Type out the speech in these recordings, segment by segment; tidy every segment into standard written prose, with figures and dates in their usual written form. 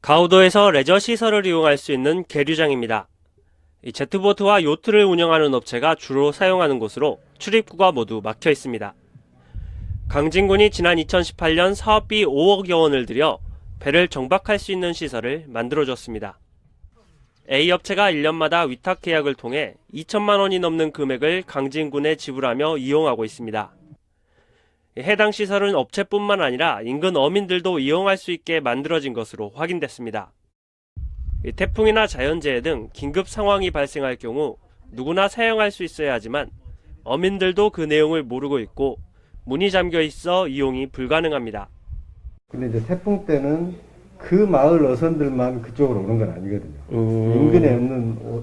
가우도에서 레저 시설을 이용할 수 있는 계류장입니다. 이 제트보트와 요트를 운영하는 업체가 주로 사용하는 곳으로 출입구가 모두 막혀 있습니다. 강진군이 지난 2018년 사업비 5억여 원을 들여 배를 정박할 수 있는 시설을 만들어줬습니다. A 업체가 1년마다 위탁 계약을 통해 2천만 원이 넘는 금액을 강진군에 지불하며 이용하고 있습니다. 해당 시설은 업체뿐만 아니라 인근 어민들도 이용할 수 있게 만들어진 것으로 확인됐습니다. 태풍이나 자연재해 등 긴급 상황이 발생할 경우 누구나 사용할 수 있어야 하지만 어민들도 그 내용을 모르고 있고 문이 잠겨 있어 이용이 불가능합니다. 근데 이제 태풍 때는 그 마을 어선들만 그쪽으로 오는 건 아니거든요.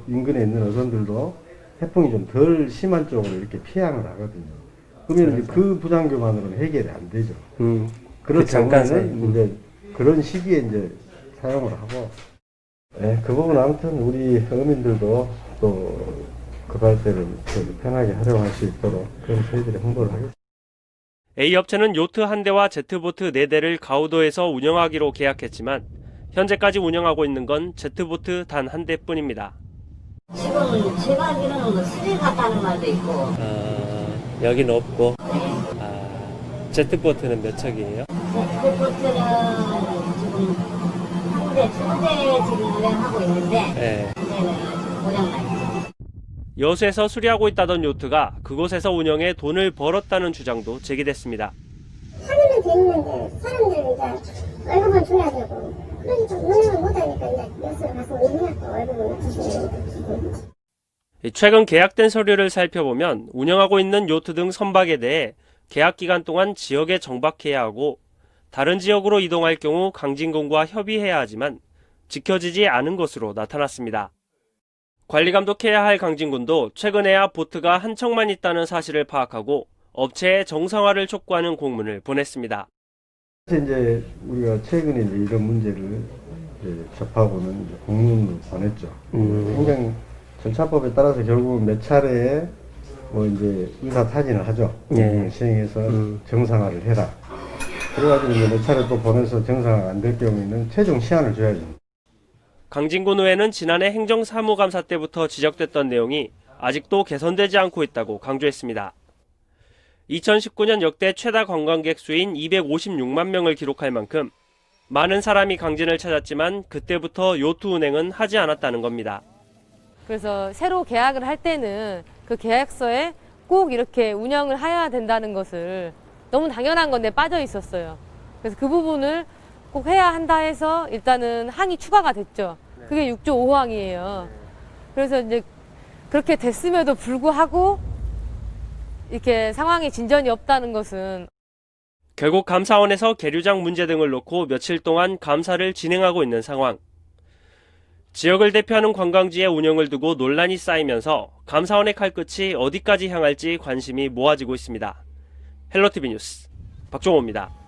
인근에 있는 어선들도 태풍이 좀 덜 심한 쪽으로 이렇게 피항을 하거든요. 그러면 이제 그 부담금만으로는 해결이 안 되죠. 그런 경우에는 이제 그런 시기에 이제 사용을 하고, 네, 그 부분 아무튼 우리 어민들도 또 그 발대를 편하게 활용할 수 있도록 그런 저희들이 홍보를 하겠습니다. A 업체는 요트 1대와 제트보트 4대를 가우도에서 운영하기로 계약했지만 현재까지 운영하고 있는 건 제트보트 단 1대뿐입니다. 지금 제가 알기로는 뭐 수리 갔다는 말도 있고. 여긴 없고. 네. 제트보트는 몇 척이에요? 제트보트는 지금 한 대, 2대 지금 운행하고 있는데, 네. 이제는 지금 고장나 있어요. 여수에서 수리하고 있다던 요트가 그곳에서 운영해 돈을 벌었다는 주장도 제기됐습니다. 하기는 됐는데 사람들이 이제 월급을 줘야 되고 그러니까 운영을 못하니까 이제 여수를 가서 운영해서 월급을 주시고. 최근 계약된 서류를 살펴보면 운영하고 있는 요트 등 선박에 대해 계약 기간 동안 지역에 정박해야 하고 다른 지역으로 이동할 경우 강진군과 협의해야 하지만 지켜지지 않은 것으로 나타났습니다. 관리감독해야 할 강진군도 최근에야 보트가 한 척만 있다는 사실을 파악하고 업체의 정상화를 촉구하는 공문을 보냈습니다. 이제 우리가 최근에 이제 이런 문제를 이제 접하고는 이제 공문을 보냈죠. 행정 절차법에 따라서 결국은 몇 차례에 뭐 이제 의사 타진을 하죠. 시행해서 정상화를 해라. 그래가지고 이제 몇 차례 또 보내서 정상화가 안 될 경우에는 최종 시한을 줘야죠. 강진군 의회는 지난해 행정사무감사 때부터 지적됐던 내용이 아직도 개선되지 않고 있다고 강조했습니다. 2019년 역대 최다 관광객 수인 256만 명을 기록할 만큼 많은 사람이 강진을 찾았지만 그때부터 요트 운행은 하지 않았다는 겁니다. 그래서 새로 계약을 할 때는 그 계약서에 꼭 이렇게 운영을 해야 된다는 것을 너무 당연한 건데 빠져 있었어요. 그래서 그 부분을 꼭 해야 한다 해서 일단은 항이 추가가 됐죠. 그게 6조 5항이에요. 그래서 이제 그렇게 됐음에도 불구하고 이렇게 상황이 진전이 없다는 것은 결국 감사원에서 계류장 문제 등을 놓고 며칠 동안 감사를 진행하고 있는 상황. 지역을 대표하는 관광지의 운영을 두고 논란이 쌓이면서 감사원의 칼끝이 어디까지 향할지 관심이 모아지고 있습니다. 헬로티비 뉴스 박종호입니다.